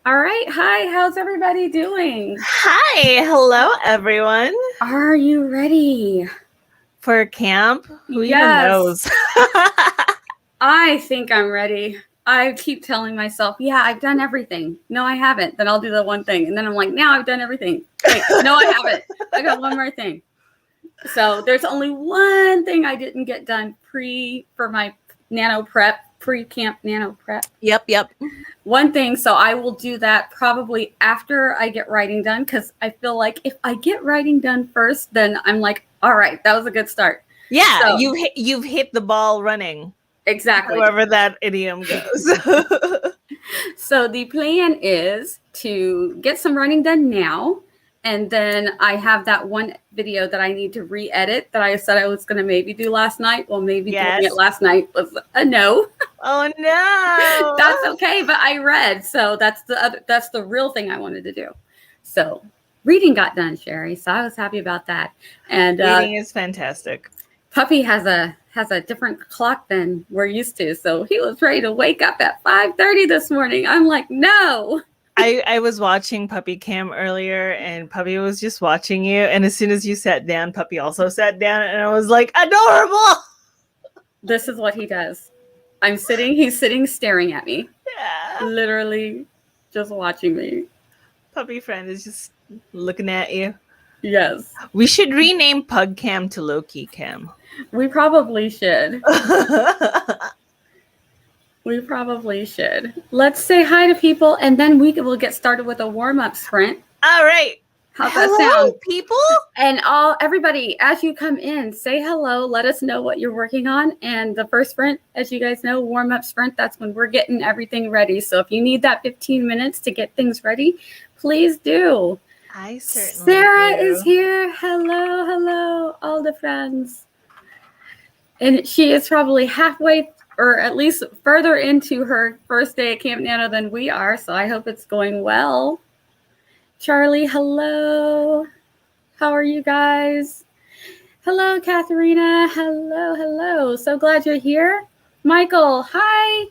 All right. Hi. How's everybody doing? Hi, hello everyone. Are you ready? For camp? Who even Yes. knows? I think I'm ready. I keep telling myself, yeah, I've done everything. No, I haven't. Then I'll do the one thing. And then I'm like, now I've done everything. Wait, no, I haven't. I got one more thing. So there's only one thing I didn't get done for my nano prep, pre-camp nano prep. Yep. One thing, so I will do that probably after I get writing done, because I feel like if I get writing done first, then I'm like, all right, that was a good start. Yeah, So, you've hit the ball running. Exactly. However that idiom goes. So the plan is to get some writing done now. And then I have that one video that I need to re-edit that I said I was going to maybe do last night. Well, maybe doing it last night was a no. Oh no. That's okay, but I read, so that's the real thing I wanted to do. So reading got done, Sherry. So I was happy about that. And reading is fantastic. Puppy has a different clock than we're used to, so he was ready to wake up at 5:30 this morning. I'm like, no. I was watching Puppy Cam earlier, and Puppy was just watching you. And as soon as you sat down, Puppy also sat down, and I was like, adorable. This is what he does. He's sitting staring at me. Yeah. Literally just watching me. Puppy friend is just looking at you. Yes. We should rename Pug Cam to Loki Cam. We probably should. We probably should. Let's say hi to people, and then we will get started with a warm-up sprint. All right. How's that sound? People? And everybody, as you come in, say hello. Let us know what you're working on. And the first sprint, as you guys know, warm-up sprint, that's when we're getting everything ready. So if you need that 15 minutes to get things ready, please do. I certainly Sarah do. is here. Hello, all the friends. And she is probably halfway or at least further into her first day at Camp Nano than we are. So I hope it's going well. Charlie, hello. How are you guys? Hello, Katharina. Hello. So glad you're here. Michael, hi.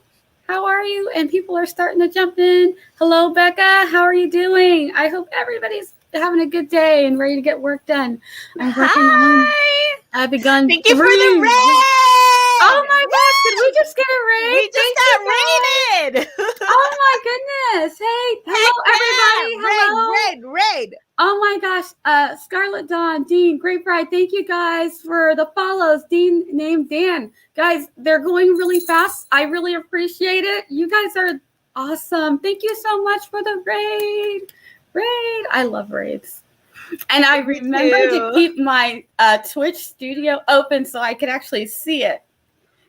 How are you? And people are starting to jump in. Hello, Becca. How are you doing? I hope everybody's having a good day and ready to get work done. I'm working on. I've begun. Thank you for the raid. Oh my gosh! Did we just get a raid? We just got raided. Oh my goodness! Hey, hello everybody. Raid. Oh my gosh! Scarlet Dawn, Dean, Great Pride. Thank you guys for the follows. Dean named Dan. Guys, they're going really fast. I really appreciate it. You guys are awesome. Thank you so much for the raid. I love raids. And I remember to keep my Twitch studio open so I could actually see it.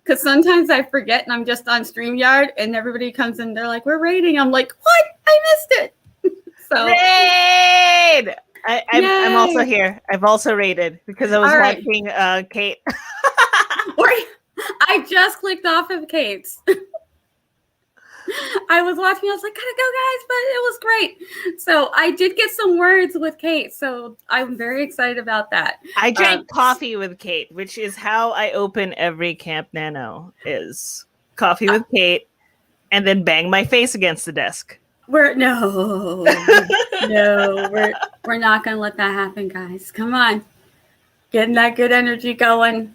Because sometimes I forget and I'm just on StreamYard and everybody comes in, they're like, we're raiding. I'm like, what? I missed it. So raid! I'm also here. I've also raided because I was watching Kate. I just clicked off of Kate's. I was watching, I was like, gotta go, guys, but it was great. So I did get some words with Kate, so I'm very excited about that. I drank coffee with Kate, which is how I open every Camp Nano, is coffee with Kate, and then bang my face against the desk. We're not gonna let that happen, guys. Come on. Getting that good energy going.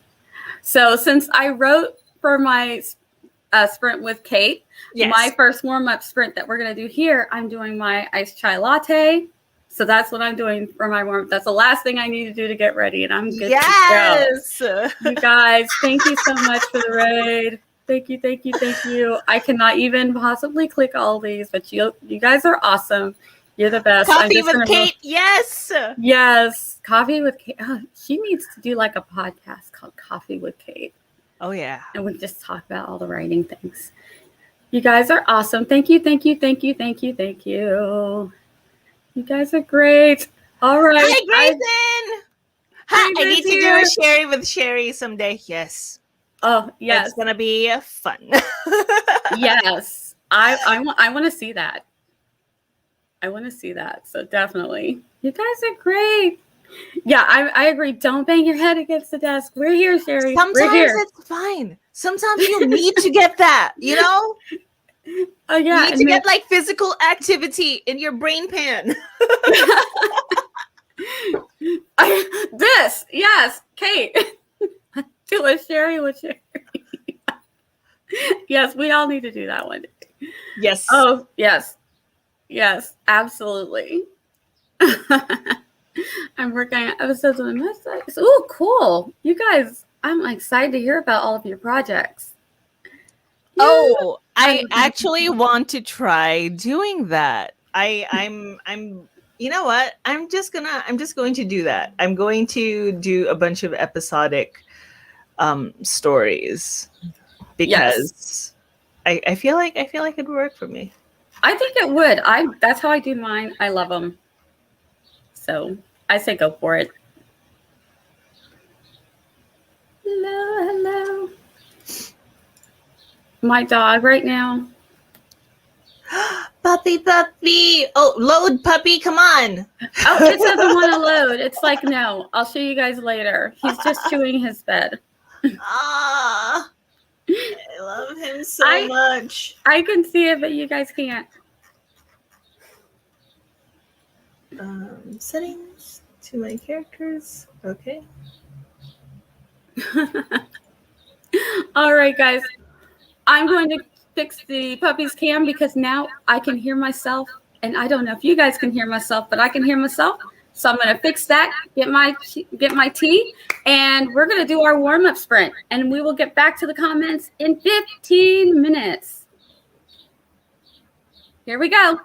So since I wrote for my sprint with Kate, my first warm-up sprint that we're going to do here, I'm doing my iced chai latte. So that's what I'm doing for my warm-up. That's the last thing I need to do to get ready, and I'm good to go. You guys, thank you so much for the raid. Thank you. I cannot even possibly click all these, but you guys are awesome. You're the best. Coffee with Kate, yes. Coffee with Kate. Oh, she needs to do like a podcast called Coffee with Kate. Oh, yeah. And we just talk about all the writing things. You guys are awesome. Thank you. You guys are great. All right. Hi, Grayson. I need to do a Sherry with Sherry someday. Yes. Oh, yes. It's going to be fun. Yes. I want to see that. So definitely. You guys are great. Yeah, I agree. Don't bang your head against the desk. We're here, Sherry. Sometimes it's fine. Sometimes you need to get that, you know? Oh You yeah, need and to then, get like physical activity in your brain pan. this, yes, Kate. Do a Sherry with Sherry. Yes, we all need to do that one. Yes. Oh, yes. Yes, absolutely. I'm working on episodes of the Messiahs. Oh, cool. You guys, I'm excited to hear about all of your projects. Oh, Yeah. I actually want to try doing that. I'm you know what? I'm just going to do that. I'm going to do a bunch of episodic stories Yes. because I feel like it'd work for me. I think it would. That's how I do mine. I love them. So I say go for it. Hello, hello. My dog right now. Puppy, puppy. Oh, load puppy, come on. Oh, it doesn't want to load. It's like, no, I'll show you guys later. He's just chewing his bed. Ah, I love him so I much. I can see it, but you guys can't. Settings to my characters. Okay. All right, guys. I'm going to fix the puppy's cam because now I can hear myself. And I don't know if you guys can hear myself, but I can hear myself. So I'm going to fix that, get my tea, and we're going to do our warm-up sprint. And we will get back to the comments in 15 minutes. Here we go.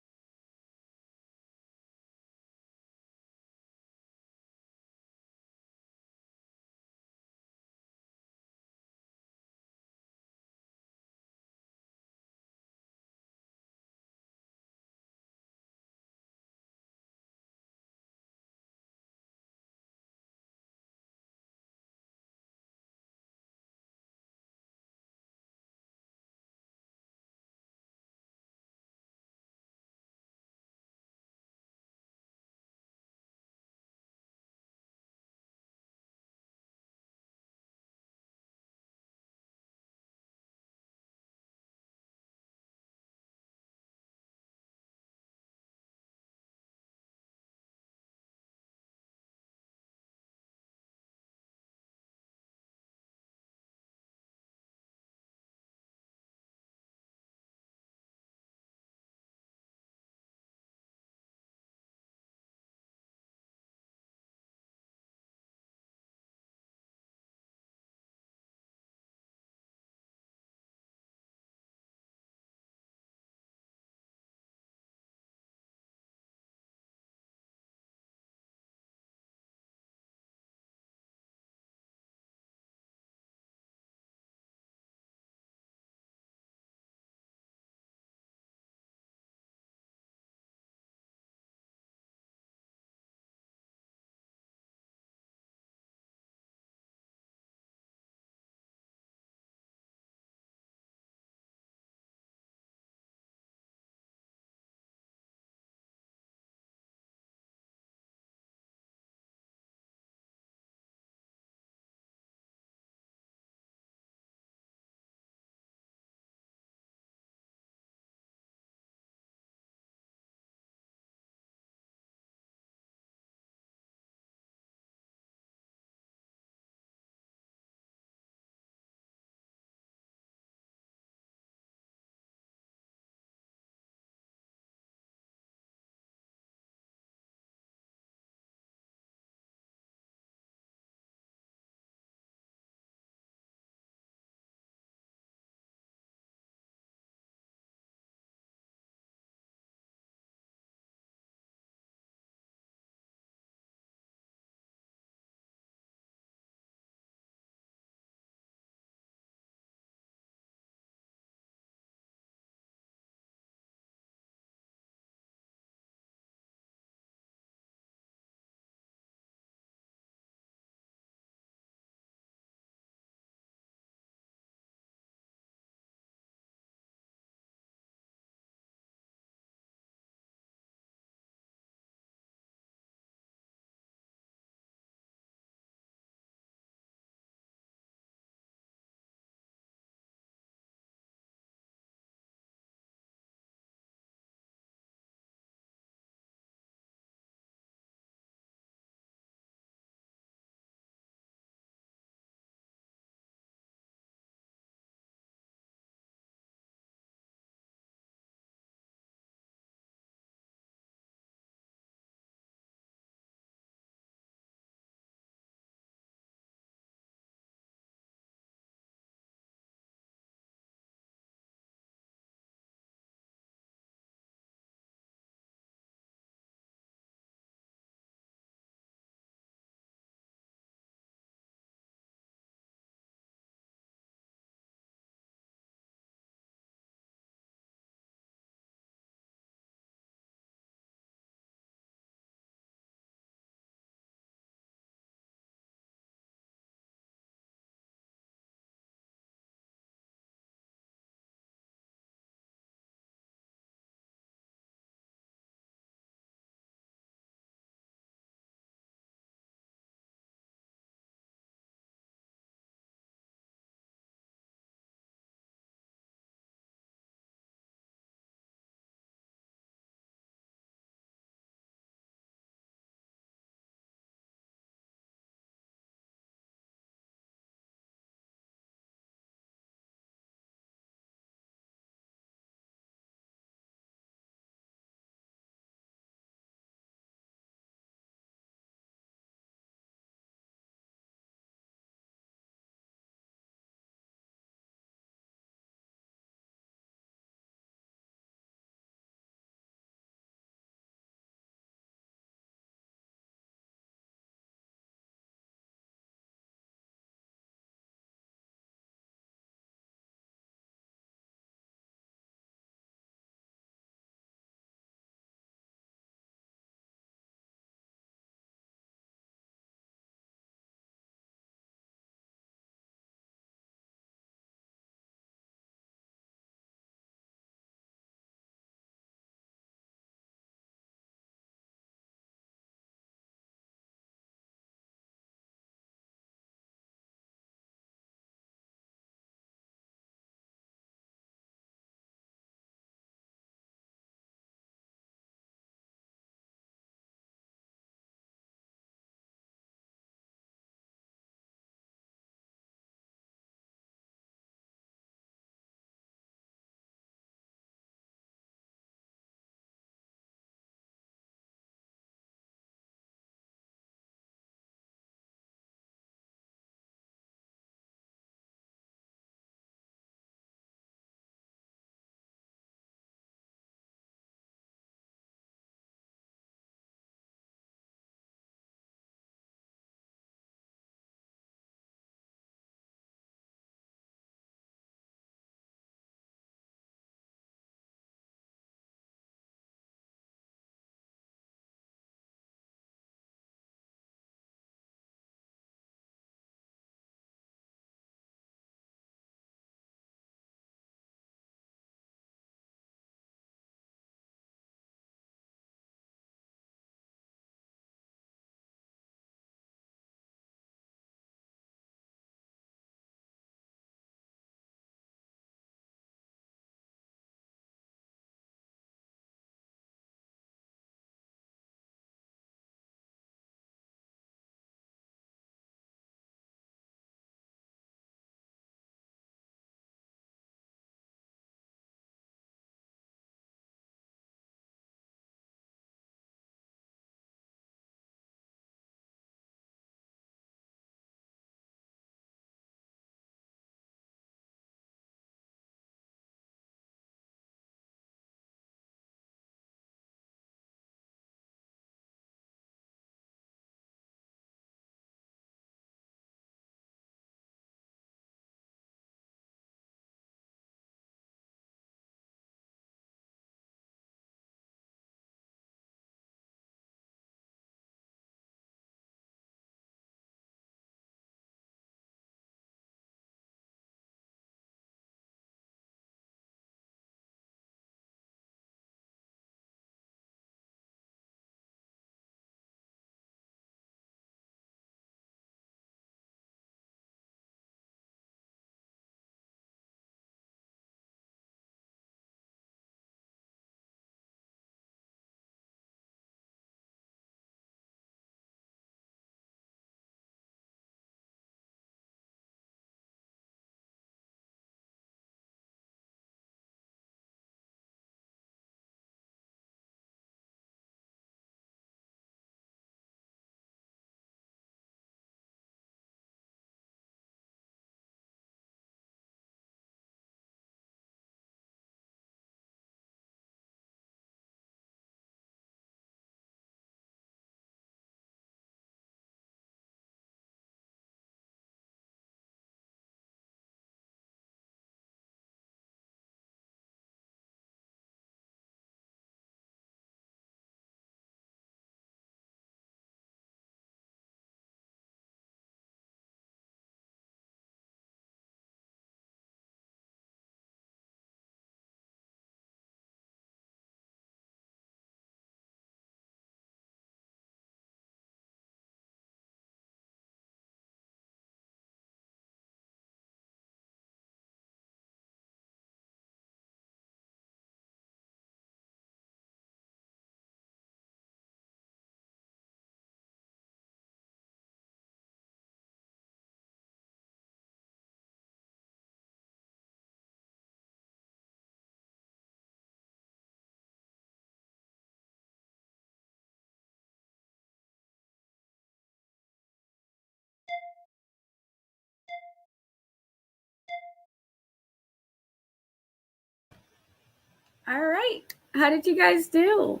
All right. How did you guys do?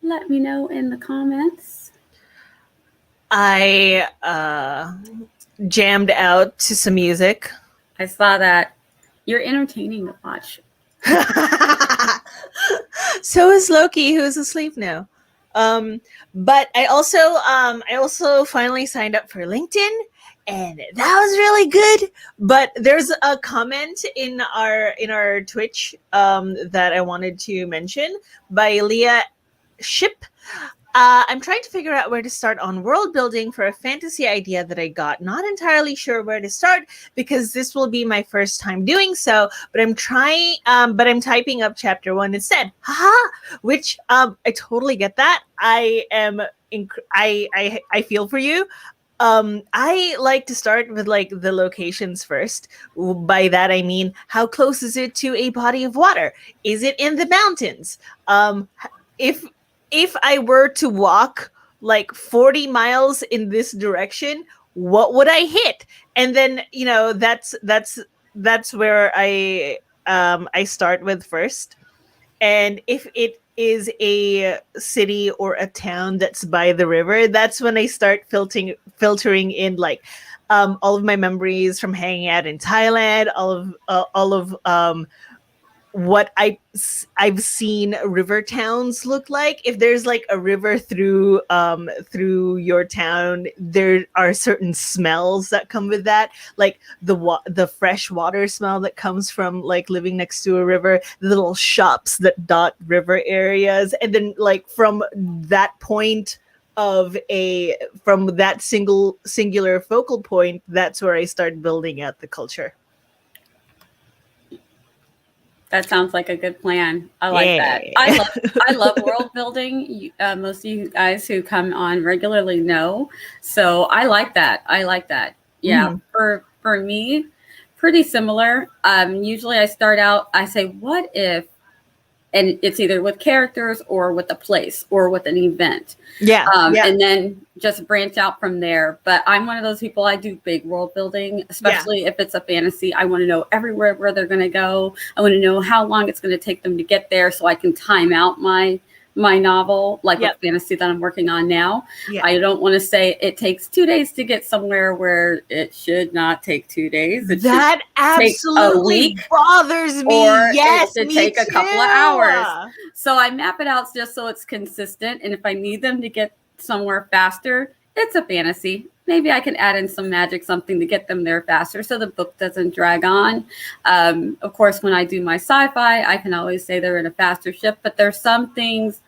Let me know in the comments. I jammed out to some music. I saw that. You're entertaining to watch. So is Loki, who is asleep now. But I also finally signed up for LinkedIn, and that was really good. But there's a comment in our Twitch that I wanted to mention by Leah Ship. I'm trying to figure out where to start on world building for a fantasy idea that I got. Not entirely sure where to start because this will be my first time doing so. But I'm trying. But I'm typing up chapter 1 instead. Haha! Which I totally get that. I am. I feel for you. I like to start with like the locations first. By that I mean, how close is it to a body of water? Is it in the mountains? If I were to walk like 40 miles in this direction, what would I hit? And then, that's where I start with first. And if it is a city or a town that's by the river, that's when I start filtering in like all of my memories from hanging out in Thailand, all of what I've seen river towns look like. If there's like a river through your town, there are certain smells that come with that, like the fresh water smell that comes from like living next to a river, the little shops that dot river areas, and then like from that point from that singular focal point, that's where I start building out the culture. That sounds like a good plan. I like that. I love world building. Most of you guys who come on regularly know. So I like that. Yeah. For me, pretty similar. Usually I start out, I say, what if, and it's either with characters or with a place or with an event. Yeah. And then just branch out from there. But I'm one of those people, I do big world building, especially if it's a fantasy. I want to know everywhere where they're going to go. I want to know how long it's going to take them to get there so I can time out my novel, like with fantasy that I'm working on now. I don't want to say it takes 2 days to get somewhere where it should not take 2 days. That absolutely bothers me. Or yes, it should take a couple of hours. So I map it out just so it's consistent. And if I need them to get somewhere faster, it's a fantasy. Maybe I can add in some magic, something to get them there faster so the book doesn't drag on. Of course, when I do my sci-fi, I can always say they're in a faster ship, but there's some things,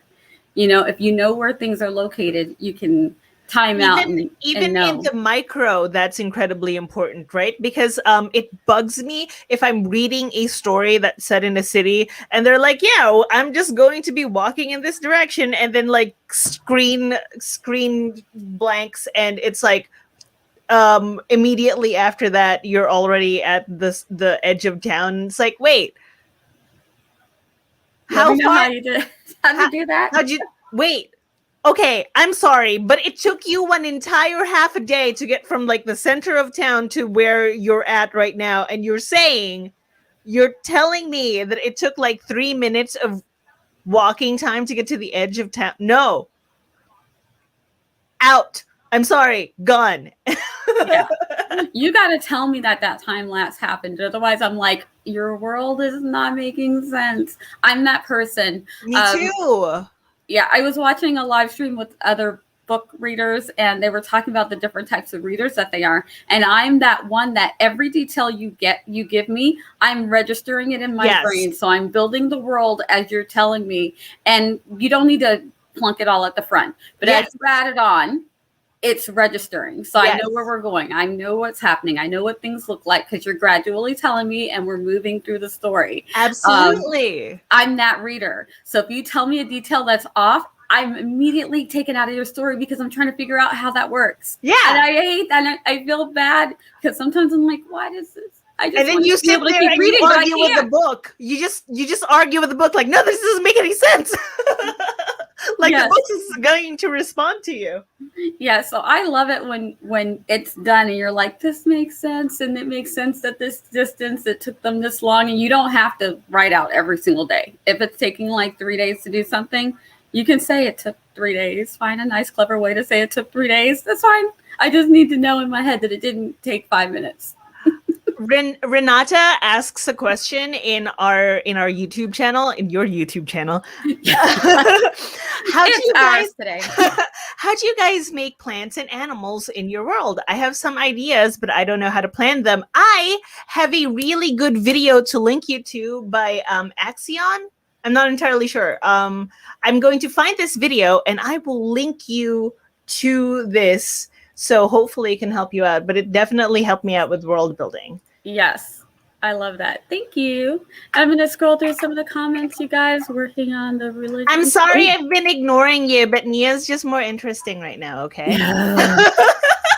if you know where things are located, you can time out and know. In the micro, that's incredibly important, right? Because it bugs me if I'm reading a story that's set in a city and they're like, I'm just going to be walking in this direction, and then like screen blanks, and it's like immediately after that you're already at the edge of town. It's like, wait, how you did do that? How'd you wait? Okay, I'm sorry, but it took you one entire half a day to get from like the center of town to where you're at right now. And you're telling me that it took like 3 minutes of walking time to get to the edge of town. No. Out. I'm sorry. Gone. You got to tell me that time lapse happened. Otherwise, I'm like, your world is not making sense. I'm that person. Me too. Yeah, I was watching a live stream with other book readers, and they were talking about the different types of readers that they are. And I'm that one that every detail you give me, I'm registering it in my brain. So I'm building the world as you're telling me. And you don't need to plunk it all at the front. But as you add it on, it's registering. So I know where we're going. I know what's happening. I know what things look like because you're gradually telling me and we're moving through the story. Absolutely. I'm that reader. So if you tell me a detail that's off, I'm immediately taken out of your story because I'm trying to figure out how that works. Yeah. And I hate that. I feel bad because sometimes I'm like, what is this? And then you sit there and reading, you argue with the book. You just argue with the book like, no, this doesn't make any sense. Like Yes. the book is going to respond to you. Yeah, so I love it when it's done and you're like, this makes sense, and it makes sense at this distance, it took them this long, and you don't have to write out every single day. If it's taking like 3 days to do something, you can say it took 3 days. Find a nice, clever way to say it took 3 days. That's fine. I just need to know in my head that it didn't take 5 minutes. Renata asks a question in our YouTube channel, in your YouTube channel. How do It's you guys ours today. how do you guys make plants and animals in your world? I have some ideas, but I don't know how to plan them. I have a really good video to link you to by Axion. I'm not entirely sure. I'm going to find this video and I will link you to this. So hopefully it can help you out, but it definitely helped me out with world building. Yes, I love that. Thank you. I'm going to scroll through some of the comments, you guys, working on the religion. I'm sorry I've been ignoring you, but Nia's just more interesting right now, okay?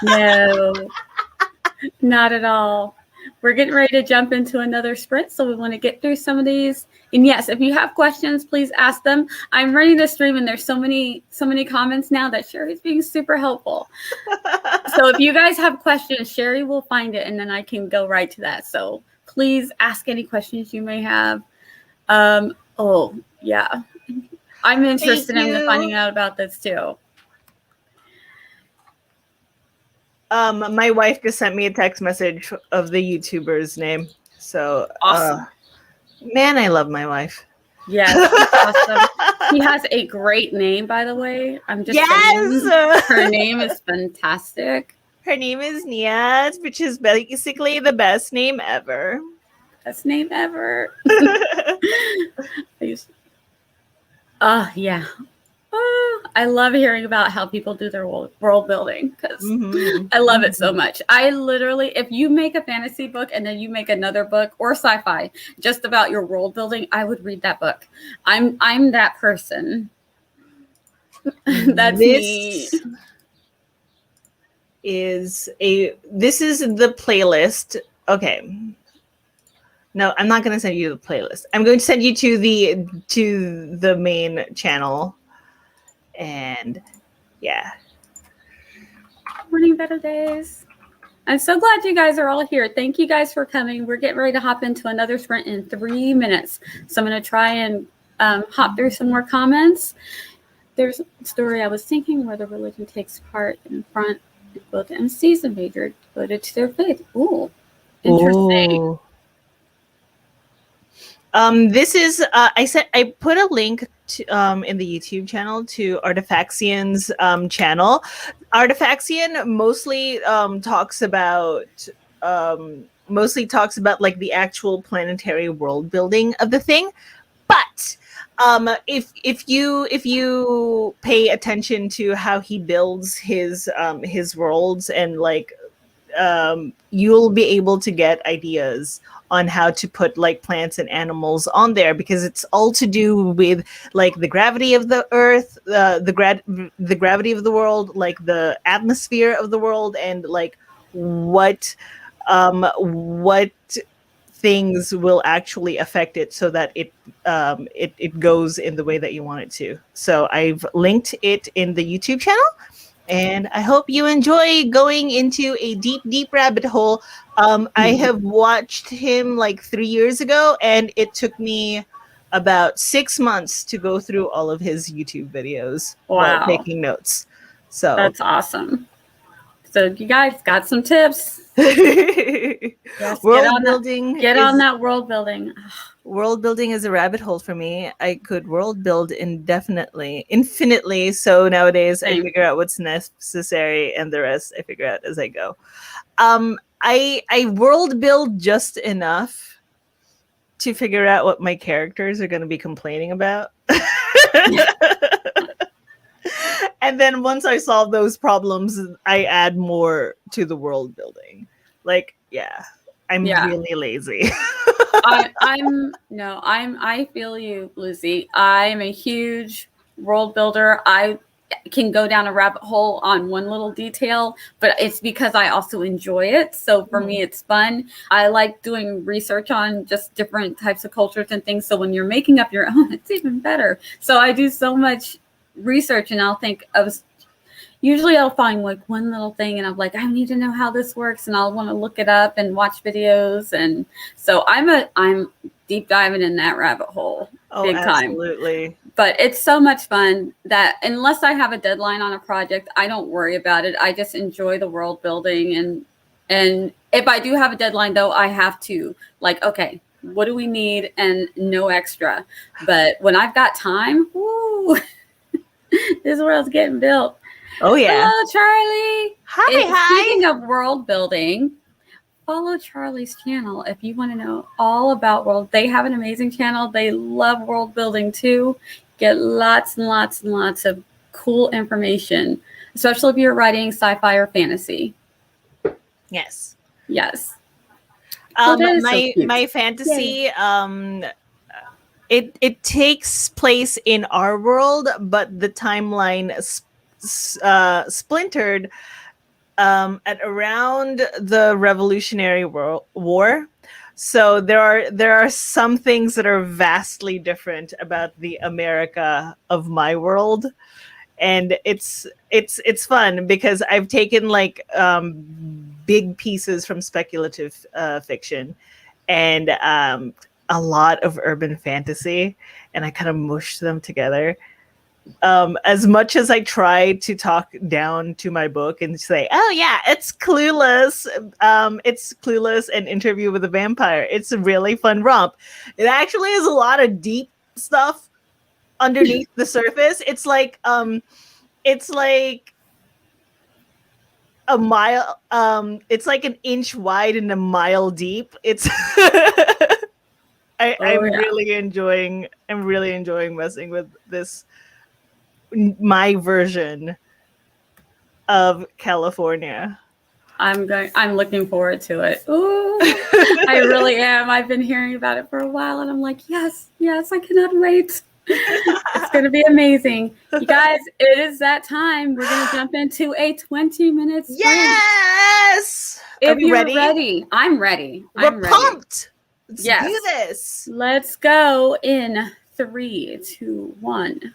No, not at all. We're getting ready to jump into another sprint, so we want to get through some of these. And yes, if you have questions, please ask them. I'm running the stream, and there's so many comments now that Sherry's being super helpful. So if you guys have questions, Sherry will find it, and then I can go right to that. So please ask any questions you may have. Oh, yeah. I'm interested in finding out about this too. My wife just sent me a text message of the YouTuber's name. So Awesome. Man, I love my wife. Yes, awesome. She has a great name, by the way. I'm just saying, her name is fantastic. Her name is Nia, which is basically the best name ever. Best name ever. Yeah. I love hearing about how people do their world building because I love it so much. I literally, if you make a fantasy book and then you make another book or sci-fi just about your world building, I would read that book. I'm that person. That's me. This is the playlist. Okay. No, I'm not going to send you the playlist. I'm going to send you to the main channel. And yeah. Morning, better days. I'm so glad you guys are all here. Thank you guys for coming. We're getting ready to hop into another sprint in 3 minutes. So I'm going to try and hop through some more comments. There's a story I was thinking where the religion takes part in front of both MCs and major devoted to their faith. Ooh, interesting. Ooh. This is I put a link to, in the YouTube channel to Artifaction's channel. Artifaction mostly talks about like the actual planetary world building of the thing. But if you pay attention to how he builds his worlds and like you'll be able to get ideas on how to put like plants and animals on there because it's all to do with like the gravity of the earth, the gravity of the world, like the atmosphere of the world, and like what things will actually affect it so that it goes in the way that you want it to. So I've linked it in the YouTube channel. And I hope you enjoy going into a deep rabbit hole. I have watched him like 3 years ago, and it took me about 6 months to go through all of his YouTube videos while taking notes. So that's awesome. So you guys got some tips. Yes, world building. Get on that world building. World building is a rabbit hole for me. I could world build infinitely. So nowadays I figure out what's necessary, and the rest I figure out as I go. I world build just enough to figure out what my characters are going to be complaining about. And then once I solve those problems, I add more to the world building. Like, I'm really lazy. I feel you, Lucy. I'm a huge world builder. I can go down a rabbit hole on one little detail, but it's because I also enjoy it. So for me, it's fun. I like doing research on just different types of cultures and things. So when you're making up your own, it's even better. So I do so much research and I'll think of, usually I'll find like one little thing and I'm like, I need to know how this works, and I'll want to look it up and watch videos. And so I'm deep diving in that rabbit hole Oh, big time. absolutely. But it's so much fun that unless I have a deadline on a project, I don't worry about it. I just enjoy the world building. And if I do have a deadline though, I have to like, okay, what do we need? And no extra. But when I've got time, woo, this world's getting built. Oh yeah. Hello, Charlie. Hi. Speaking of world building, follow Charlie's channel if you want to know all about world. They have an amazing channel. They love world building too. Get lots and lots and lots of cool information, especially if you're writing sci-fi or fantasy. Yes. Yes. Oh, that is so cute. My fantasy it takes place in our world, but the timeline splintered at around the Revolutionary War. So there are some things that are vastly different about the America of my world, and it's fun because I've taken like big pieces from speculative fiction and a lot of urban fantasy, and I kind of mushed them together. As much as I try to talk down to my book and say, "Oh yeah, it's Clueless," it's Clueless and Interview with a Vampire. It's a really fun romp. It actually has a lot of deep stuff underneath the surface. It's like a mile. It's like an inch wide and a mile deep. It's. I'm really enjoying. I'm really enjoying messing with this. My version of California. I'm looking forward to it. Ooh, I really am. I've been hearing about it for a while and I'm like, yes, I cannot wait. It's going to be amazing. You guys, it is that time. We're going to jump into a 20-minute sprint. Yes! If you're ready? I'm ready. We're pumped. Let's do this. Let's go in 3, 2, 1.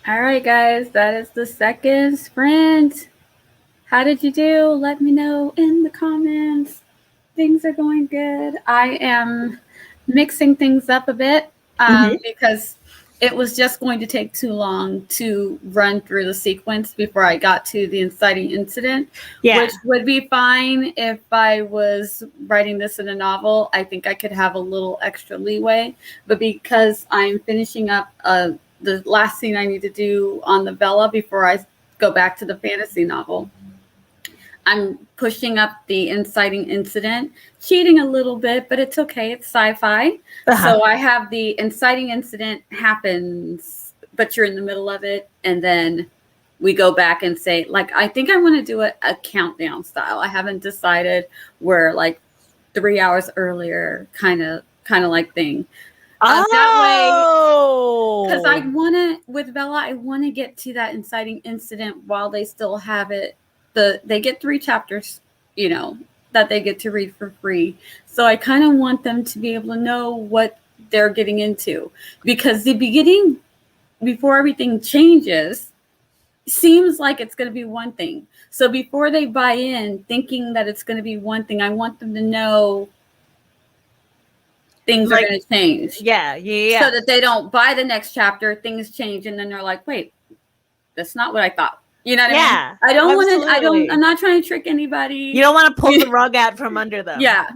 All right, guys, that is the second sprint. How did you do? Let me know in the comments. Things are going good. I am mixing things up a bit because it was just going to take too long to run through the sequence before I got to the inciting incident, which would be fine if I was writing this in a novel. I think I could have a little extra leeway, but because I'm finishing up the last scene I need to do on the Bella before I go back to the fantasy novel, I'm pushing up the inciting incident, cheating a little bit, but it's okay. It's sci-fi. So I have the inciting incident happens, but you're in the middle of it. And then we go back and say, like, I think I want to do a countdown style. I haven't decided where, like, 3 hours earlier kind of like thing. That way, because I want to, with Bella, I want to get to that inciting incident while they still have it. They get 3 chapters, that they get to read for free. So I kind of want them to be able to know what they're getting into, because the beginning, before everything changes, seems like it's going to be one thing. So before they buy in thinking that it's going to be one thing, I want them to know things are going to change. Yeah. So that they don't buy the next chapter, things change, and then they're like, wait, that's not what I thought. You know what I mean? I don't want to, I'm not trying to trick anybody. You don't want to pull the rug out from under them. Yeah.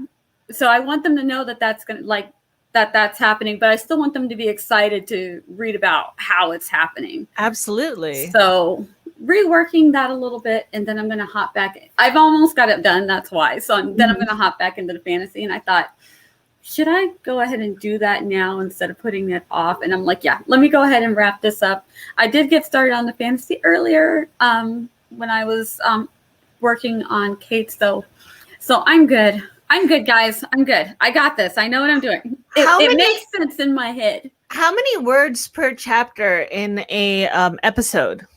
So I want them to know that that's going to, like, that's happening, but I still want them to be excited to read about how it's happening. Absolutely. So reworking that a little bit, and then I'm going to hop back. I've almost got it done. That's why. So then I'm going to hop back into the fantasy. And I thought, should I go ahead and do that now instead of putting it off? And I'm like, yeah, let me go ahead and wrap this up. I did get started on the fantasy earlier when I was working on Kate. So I'm good. I'm good, guys. I'm good. I got this. I know what I'm doing. It makes sense in my head. How many words per chapter in a episode?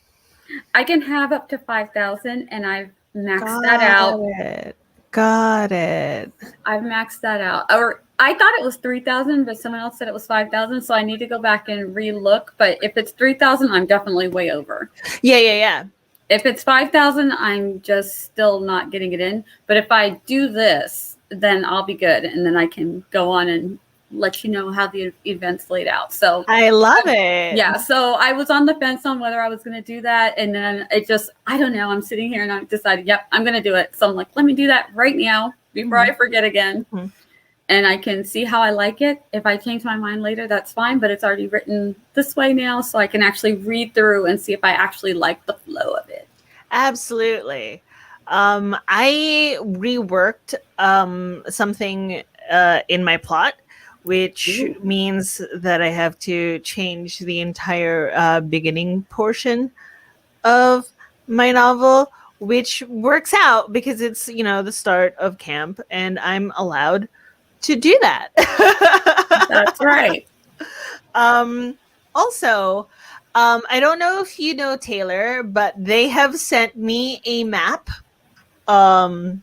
I can have up to 5,000, and I've maxed that out. Got it. I've maxed that out. Or I thought it was 3,000, but someone else said it was 5,000. So I need to go back and re-look. But if it's 3,000, I'm definitely way over. Yeah. If it's 5,000, I'm just still not getting it in. But if I do this, then I'll be good. And then I can go on and let you know how the event's laid out. So I love it. Yeah. So I was on the fence on whether I was going to do that. And then it just, I don't know. I'm sitting here and I decided, yep, I'm going to do it. So I'm like, let me do that right now before I forget again. And I can see how I like it. If I change my mind later, that's fine. But it's already written this way now. So I can actually read through and see if I actually like the flow of it. Absolutely. I reworked something in my plot, which means that I have to change the entire beginning portion of my novel, which works out because it's, the start of camp and I'm allowed to do that. That's right. Also, I don't know if you know Taylor, but they have sent me a map. And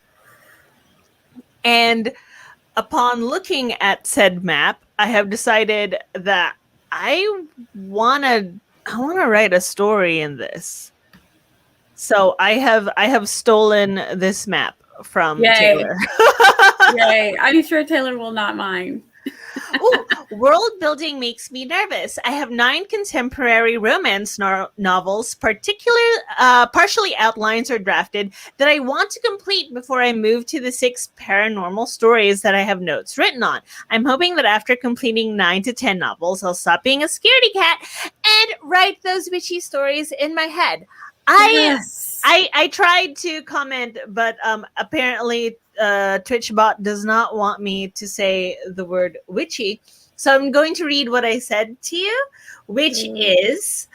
upon looking at said map, I have decided that I want to write a story in this. So I have stolen this map from Taylor. Yay. I'm sure Taylor will not mind. Ooh, world building makes me nervous. I have 9 contemporary romance novels, partially outlines or drafted, that I want to complete before I move to the 6 paranormal stories that I have notes written on. I'm hoping that after completing 9 to 10 novels, I'll stop being a scaredy cat and write those witchy stories in my head. I tried to comment, but apparently TwitchBot does not want me to say the word witchy. So I'm going to read what I said to you, which is,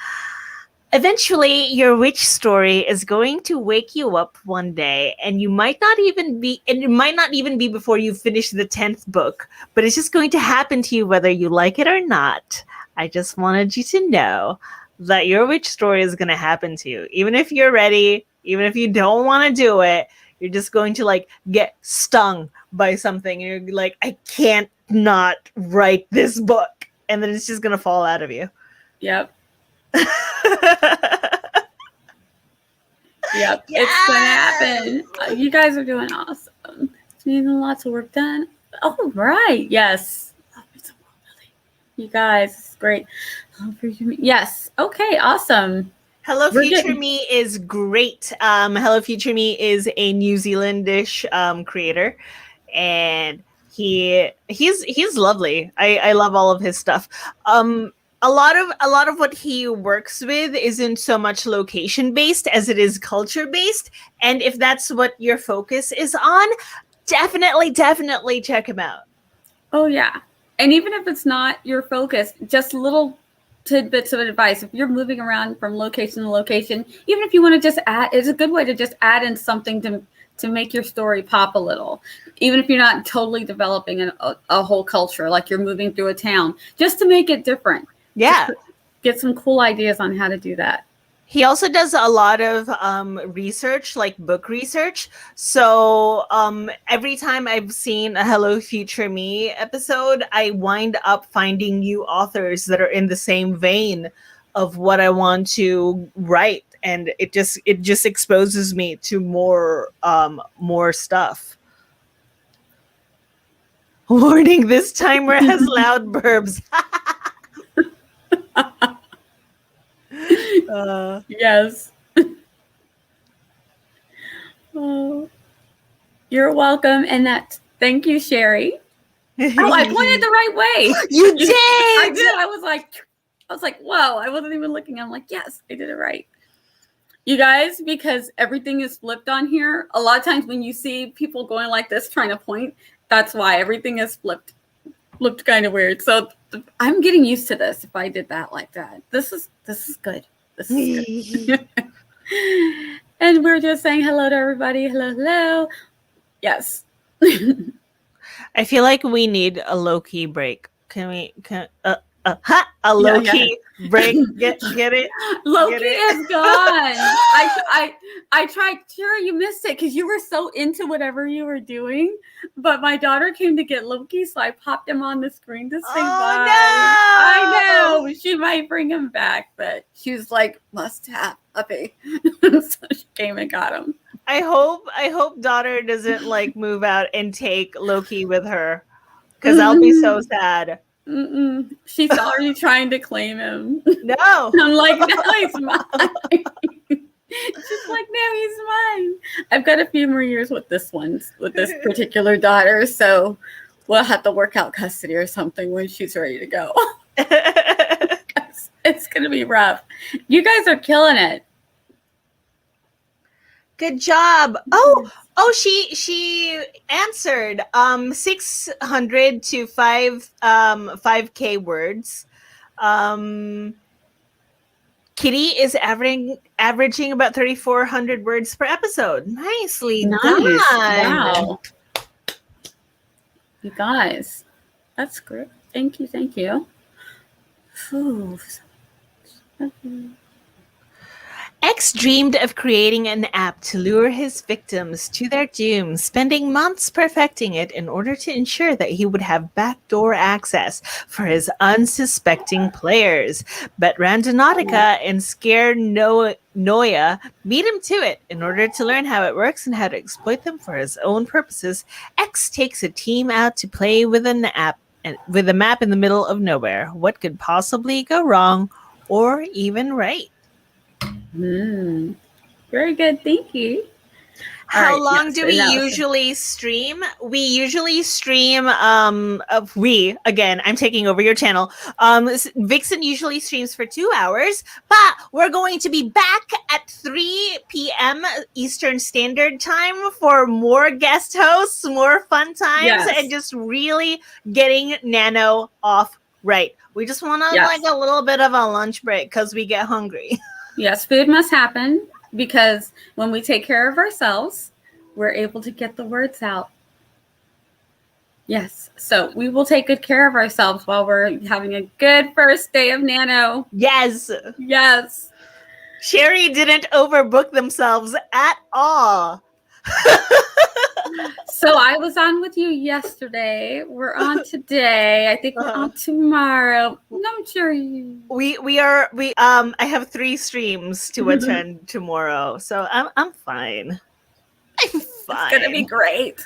eventually your witch story is going to wake you up one day, and it might not even be before you finish the 10th book, but it's just going to happen to you whether you like it or not. I just wanted you to know that your witch story is going to happen to you. Even if you're ready, even if you don't want to do it, you're just going to get stung by something. And you're like, I can't not write this book. And then it's just going to fall out of you. Yep. Yep, it's gonna happen. You guys are doing awesome. Getting lots of work done. All right. Yes. You guys, it's great. Yes. Okay. Awesome. Hello We're Future getting- Me is great. Hello Future Me is a New Zealandish creator, and he's lovely. I love all of his stuff. A lot of what he works with isn't so much location based as it is culture based, and if that's what your focus is on, definitely check him out. Oh yeah. And even if it's not your focus, just little tidbits of advice. If you're moving around from location to location, even if you want to just add, it's a good way to just add in something to make your story pop a little. Even if you're not totally developing a whole culture, like you're moving through a town, just to make it different. Yeah. Just get some cool ideas on how to do that. He also does a lot of research, like book research. So every time I've seen a Hello Future Me episode, I wind up finding new authors that are in the same vein of what I want to write, and it just exposes me to more stuff. Warning: this timer has loud burps. Yes. Oh, you're welcome. And thank you, Sherry. Oh, I pointed the right way. You did. I did. I was like, whoa, I wasn't even looking. I'm like, yes, I did it right. You guys, because everything is flipped on here, a lot of times when you see people going like this, trying to point, that's why everything is flipped kind of weird. So I'm getting used to this. If I did that like that, this is good. This is good. And we're just saying hello to everybody. Hello. Yes. I feel like we need a low-key break. A low-key break? Get it? Loki Get it? is gone. I tried. Tara, you missed it because you were so into whatever you were doing. But my daughter came to get Loki, so I popped him on the screen to say bye. No! I know she might bring him back, but she was like, "Must have puppy," so she came and got him. I hope daughter doesn't like move out and take Loki with her, because I'll be so sad. She's already trying to claim him. No. I'm like, no, he's mine. She's like, no, he's mine. I've got a few more years with this particular daughter, so we'll have to work out custody or something when she's ready to go. It's gonna be rough. You guys are killing it. Good job. Oh, she answered 600 to 5k words. Kitty is averaging about 3,400 words per episode. Nicely done. Wow. You guys, that's great. Thank you. Ooh. X dreamed of creating an app to lure his victims to their doom, spending months perfecting it in order to ensure that he would have backdoor access for his unsuspecting players. But Randonautica and Scared Noia beat him to it. In order to learn how it works and how to exploit them for his own purposes, X takes a team out to play with an app and with a map in the middle of nowhere. What could possibly go wrong or even right? Very good. Thank you. How long do we usually stream? We usually stream I'm taking over your channel. Vixen usually streams for 2 hours, but we're going to be back at 3 p.m. Eastern Standard Time for more guest hosts, more fun times, and just really getting Nano off right. We just want to like a little bit of a lunch break because we get hungry. Yes, food must happen because when we take care of ourselves, we're able to get the words out. Yes, so we will take good care of ourselves while we're having a good first day of Nano. Yes. Yes. Sherry didn't overbook themselves at all. So I was on with you yesterday. We're on today. I think we're on tomorrow. I'm sure you. I have 3 streams to attend tomorrow, so I'm fine. I'm It's gonna be fine. great.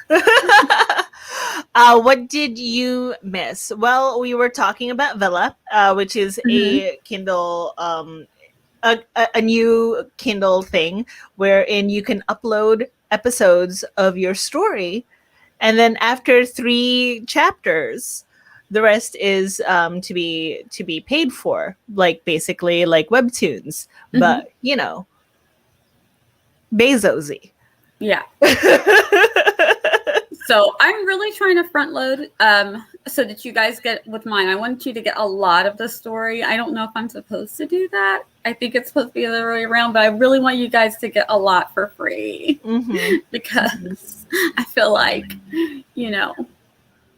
What did you miss? Well, we were talking about Villa, which is a Kindle, a new Kindle thing wherein you can upload episodes of your story, and then after 3 chapters, the rest is to be paid for, like basically like webtoons, but Bezosy. Yeah. So I'm really trying to front load so that you guys get with mine. I want you to get a lot of the story. I don't know if I'm supposed to do that. I think it's supposed to be the other way around, but I really want you guys to get a lot for free because I feel like,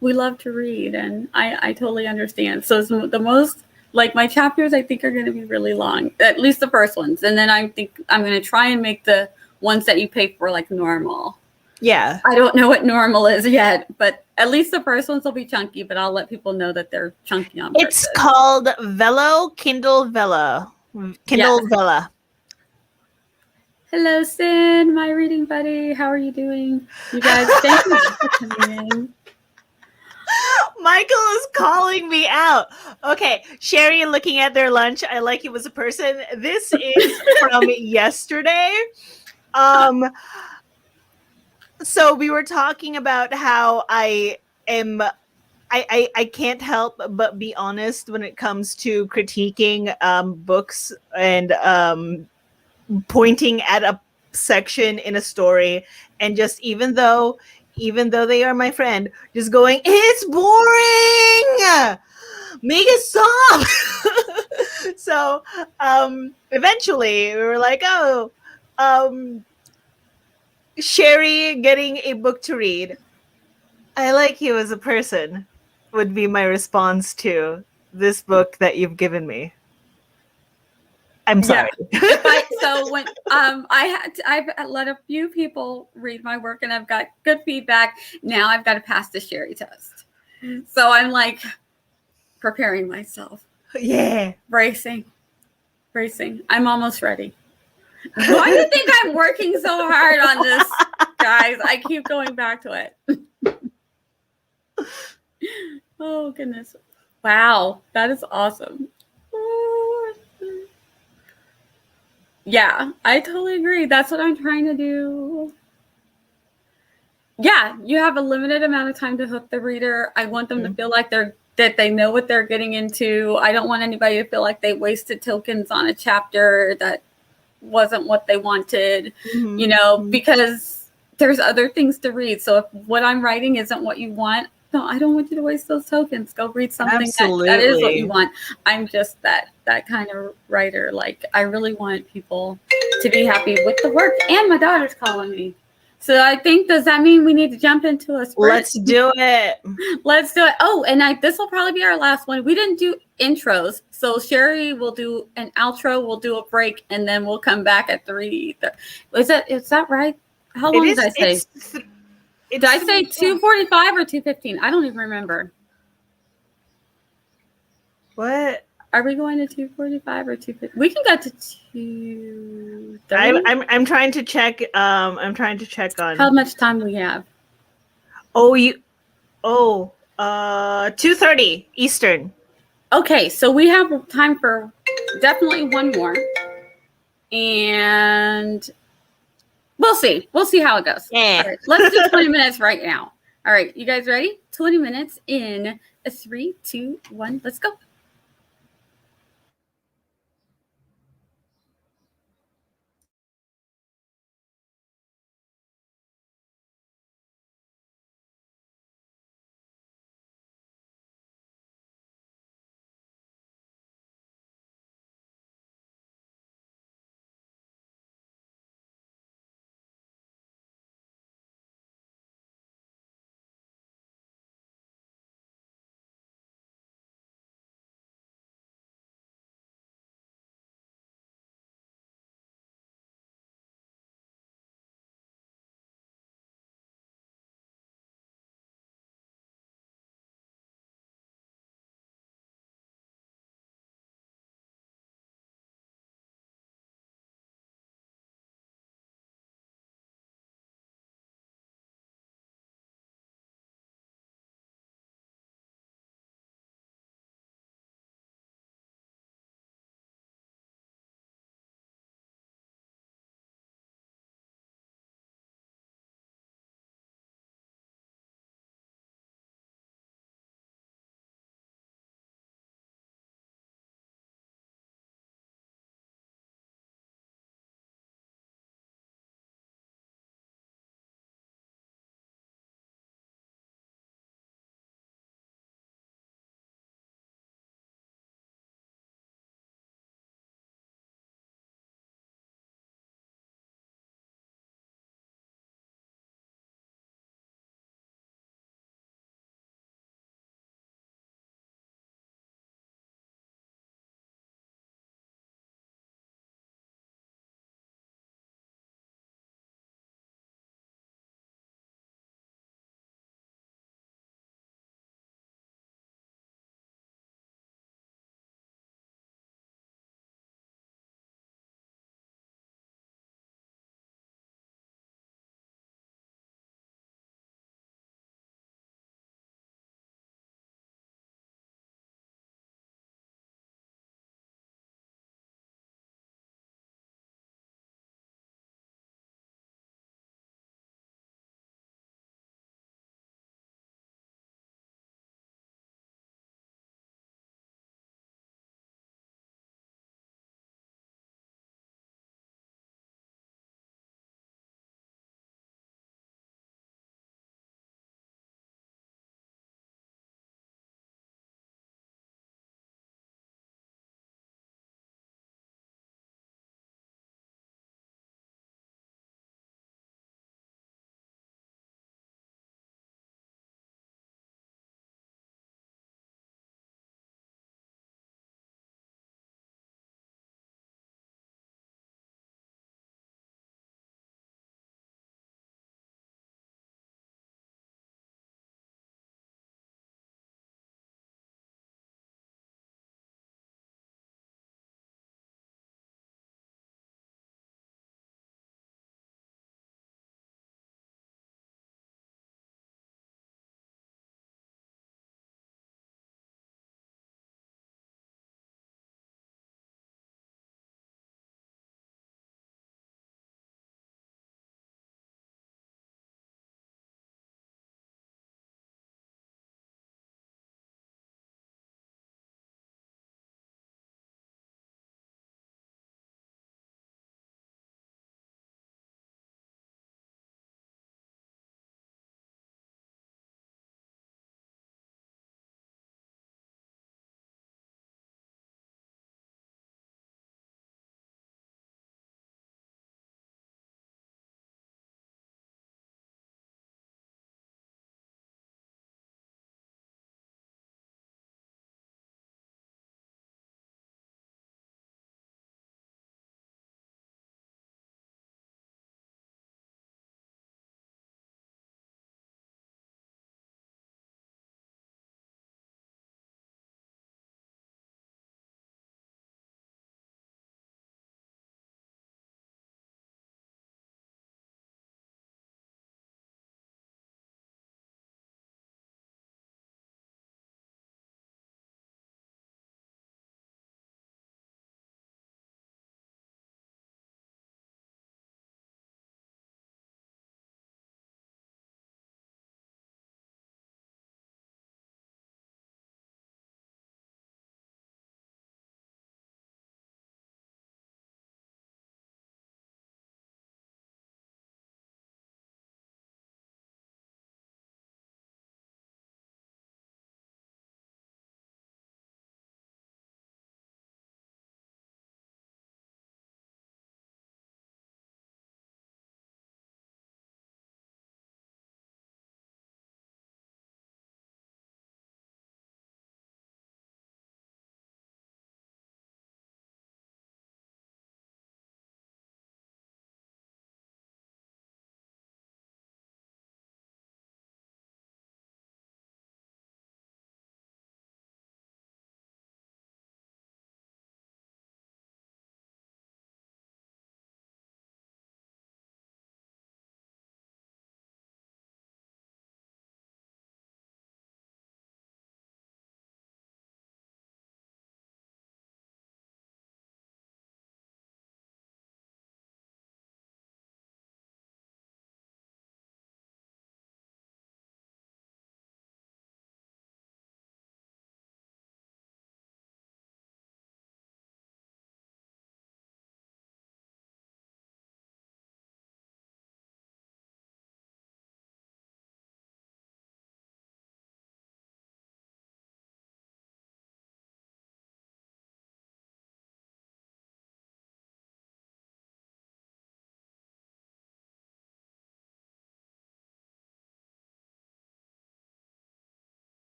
we love to read, and I totally understand. So the most, like, my chapters I think are going to be really long, at least the first ones. And then I think I'm going to try and make the ones that you pay for like normal. Yeah. I don't know what normal is yet, but at least the first ones will be chunky, but I'll let people know that they're chunky on purpose. It's called Velo Kindle Vela. Kindle Vela. Hello, Sin, my reading buddy. How are you doing? You guys, thank you for coming in. Michael is calling me out. Okay, Sherry looking at their lunch. I like you as a person. This is from yesterday. So we were talking about how I can't help but be honest when it comes to critiquing books and pointing at a section in a story, and just even though they are my friend, just going, it's boring, make it stop. So eventually we were like, Sherry getting a book to read. I like you as a person would be my response to this book that you've given me. I'm sorry. Yeah. So when I've let a few people read my work and I've got good feedback. Now I've got to pass the Sherry test. So I'm like preparing myself. Yeah. Bracing. I'm almost ready. Why do you think I'm working so hard on this, guys? I keep going back to it. Oh, goodness. Wow. That is awesome. Yeah, I totally agree. That's what I'm trying to do. Yeah, you have a limited amount of time to hook the reader. I want them to feel like that they know what they're getting into. I don't want anybody to feel like they wasted tokens on a chapter that wasn't what they wanted, because there's other things to read. So if what I'm writing isn't what you want, no, I don't want you to waste those tokens. Go read something that is what you want. I'm just that kind of writer. Like, I really want people to be happy with the work. And my daughter's calling me. So I think, does that mean we need to jump into a sprint? Let's do it. Let's do it. Oh, and this will probably be our last one. We didn't do intros. So Sherry will do an outro, we'll do a break, and then we'll come back at 3. Is that right? How long did I say? Did I say 2:45 or 2:15? I don't even remember. What? Are we going to 2:45 or 2:15? We can get to 2:30. I'm trying to check. I'm trying to check on how much time we have. 2:30 Eastern. Okay, so we have time for definitely one more, and we'll see how it goes. Yeah. All right, let's do 20 minutes right now. All right, you guys ready? 20 minutes in 3, 2, 1. Let's go.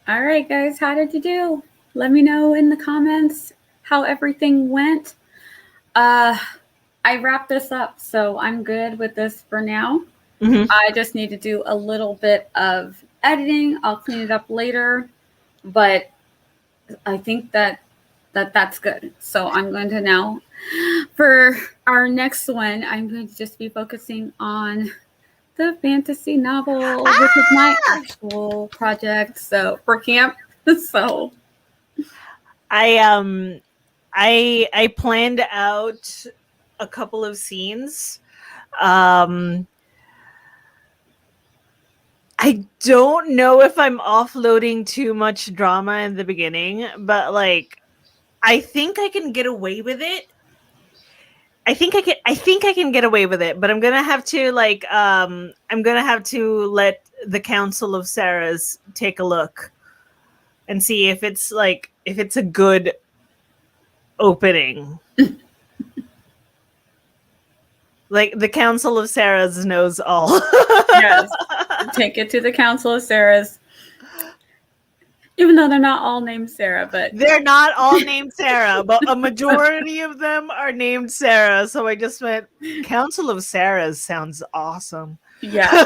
All right, guys, how did you do? Let me know in the comments how everything went. I wrapped this up, so I'm good with this for now. Mm-hmm. I just need to do a little bit of editing. I'll clean it up later, but I think that's good. So I'm going to now, for our next one, I'm going to just be focusing on the fantasy novel, which is my actual project. So for camp, so I planned out a couple of scenes. I don't know if I'm offloading too much drama in the beginning, but like I think I can get away with it. I think I can get away with it, but I'm gonna have to I'm gonna have to let the Council of Sarahs take a look and see if it's a good opening. Like the Council of Sarahs knows all. yes, take it to the Council of Sarahs. Even though they're not all named Sarah, but they're not all named Sarah, but a majority of them are named Sarah. So I just went, Council of Sarahs sounds awesome. Yeah.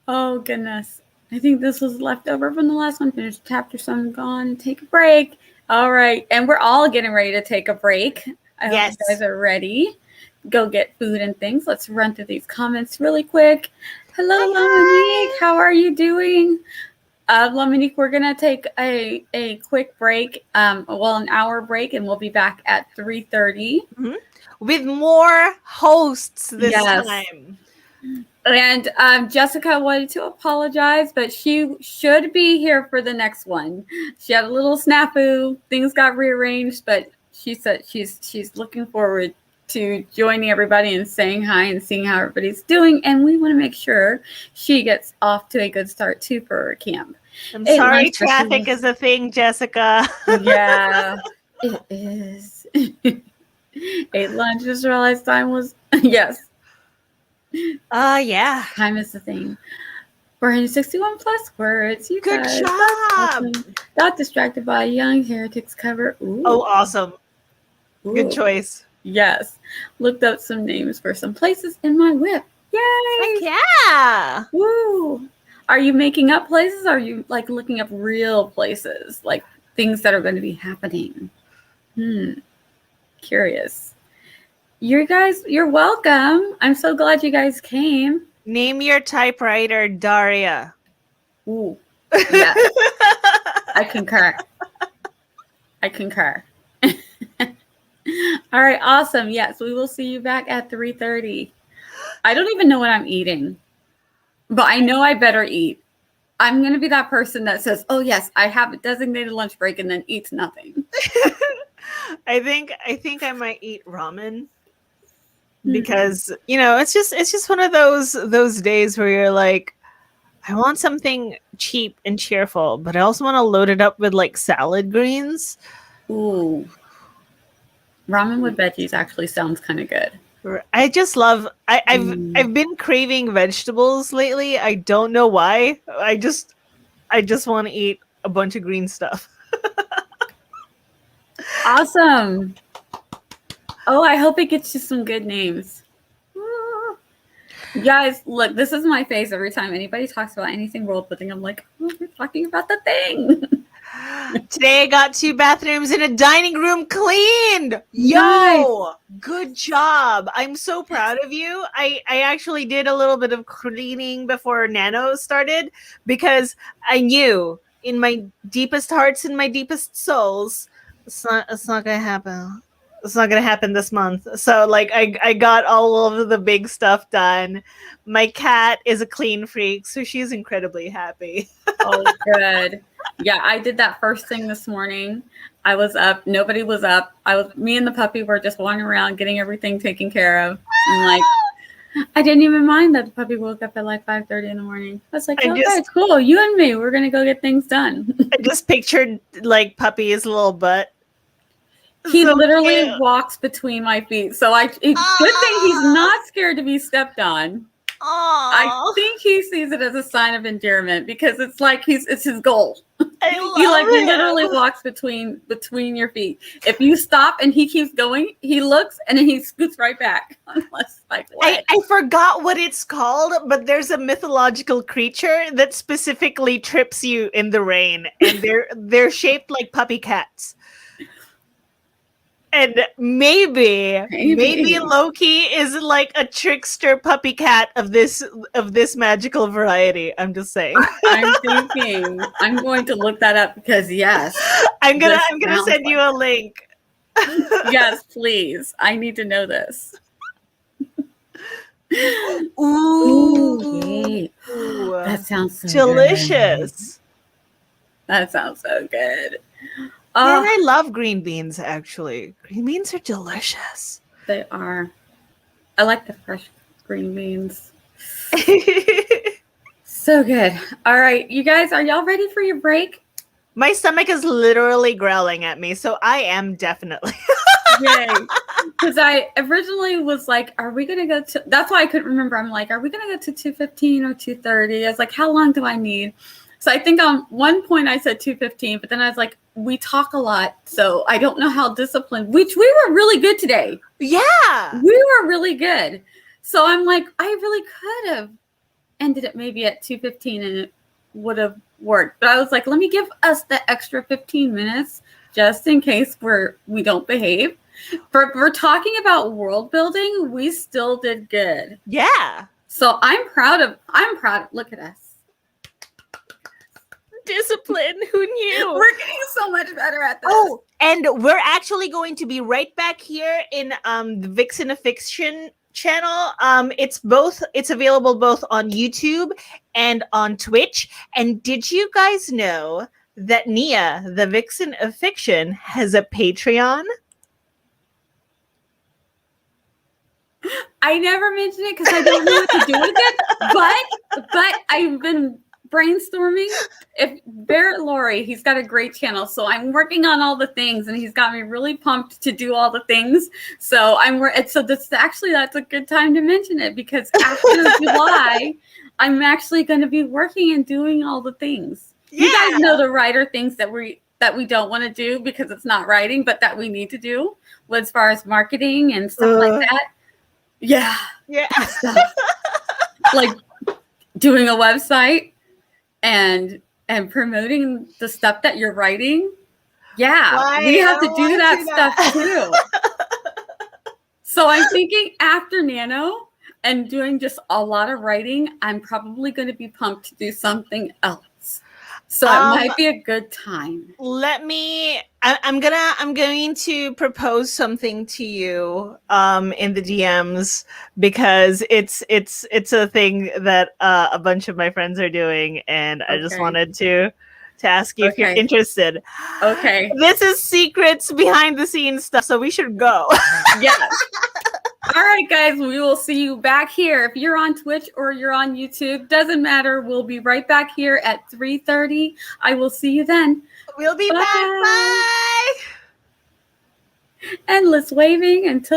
Oh, goodness. I think this was left over from the last one. Finish chapter, so I'm gone and take a break. All right. And we're all getting ready to take a break. I hope you guys are ready. Go get food and things. Let's run through these comments really quick. Hello, Lominique. How are you doing? Lominique, we're going to take a quick break, an hour break, and we'll be back at 3:30. Mm-hmm. With more hosts this time. And Jessica wanted to apologize, but she should be here for the next one. She had a little snafu. Things got rearranged, but she said she's looking forward to joining everybody and saying hi and seeing how everybody's doing. And we want to make sure she gets off to a good start, too, for her camp. I'm sorry traffic is a thing, Jessica. Yeah, it is. 8 lunch, just realized time was, yes. Yeah. Time is the thing. 461 plus words. You Good guys, job. awesome. Got distracted by a Young Heretics cover. Ooh. Oh, awesome. Ooh. Good choice. Yes. Looked up some names for some places in my whip. Yay! Heck yeah. Woo! Are you making up places? Or are you like looking up real places, like things that are going to be happening? Curious. You guys, you're welcome. I'm so glad you guys came. Name your typewriter Daria. Ooh. Yeah. I concur. All right, awesome. Yes, we will see you back at 3:30. I don't even know what I'm eating, but I know I better eat. I'm going to be that person that says, oh, yes, I have a designated lunch break and then eats nothing. I think I might eat ramen. Because it's just one of those days where you're like, I want something cheap and cheerful, but I also want to load it up with like salad greens. Ooh, ramen with veggies actually sounds kind of good. I just love. I've been craving vegetables lately. I don't know why. I just want to eat a bunch of green stuff. Awesome. Oh, I hope it gets you some good names. Guys, look, this is my face every time anybody talks about anything world building. I'm like, oh, we're talking about the thing. Today I got 2 bathrooms and a dining room cleaned. Yo, nice. Good job. I'm so proud of you. I actually did a little bit of cleaning before Nano started because I knew in my deepest hearts and my deepest souls, it's not gonna happen. It's not gonna happen this month. So like I got all of the big stuff done. My cat is a clean freak, so she's incredibly happy. Oh, good. Yeah, I did that first thing this morning. I was up. Nobody was up. Me and the puppy were just wandering around getting everything taken care of. And like, I didn't even mind that the puppy woke up at like 5:30 in the morning. I was like, okay, cool. You and me, we're gonna go get things done. I just pictured like Puppy's little butt. He literally walks between my feet. So good thing he's not scared to be stepped on. I Aww. think he sees it as a sign of endearment because it's like it's his goal. I He like love literally him. walks between your feet. If you stop and he keeps going, he looks and then he scoots right back. Unless like what? I forgot what it's called, but there's a mythological creature that specifically trips you in the rain, and they're shaped like puppy cats. And maybe Loki is like a trickster puppy cat of this magical variety. I'm just saying. I'm thinking I'm going to look that up because yes, I'm gonna sounds send you a link. yes, please. I need to know this. Ooh, yay. That sounds so delicious. Good. That sounds so good. Man, I love green beans, actually. Green beans are delicious. They are. I like the fresh green beans. So good. All right, you guys, are y'all ready for your break? My stomach is literally growling at me, so I am definitely. Yay. Because I originally was like, are we going to go to... That's why I couldn't remember. I'm like, are we going to go to 2:15 or 2:30? I was like, how long do I need? So I think on one point I said 2:15, but then I was like, we talk a lot, so I don't know how disciplined, which we were really good today. Yeah. We were really good. So I'm like, I really could have ended it maybe at 2:15 and it would have worked. But I was like, let me give us the extra 15 minutes just in case we don't behave. We're talking about world building. We still did good. Yeah. So I'm proud. Look at us. Discipline. Who knew? We're getting so much better at this. Oh, and we're actually going to be right back here in the Vixen of Fiction channel. It's available both on YouTube and on Twitch. And did you guys know that Nia, the Vixen of Fiction, has a Patreon? I never mentioned it because I don't know what to do with it. But I've been brainstorming. If Barrett Laurie, he's got a great channel, so I'm working on all the things, and he's got me really pumped to do all the things. So that's a good time to mention it because after July, I'm actually going to be working and doing all the things. Yeah. You guys know the writer things that we don't want to do because it's not writing, but that we need to do as far as marketing and stuff like that. Yeah. Stuff. Like doing a website and promoting the stuff that you're writing. Yeah. We have to do that stuff too. So I'm thinking after Nano and doing just a lot of writing, I'm probably going to be pumped to do something else. So it might be a good time. I'm going to propose something to you in the DMs because it's a thing that a bunch of my friends are doing, and I just wanted to ask you if you're interested. Okay. This is secrets behind the scenes stuff, so we should go. Yes. All right, guys, we will see you back here. If you're on Twitch or you're on YouTube, doesn't matter. We'll be right back here at 3:30. I will see you then. We'll be back. Bye. Endless waving until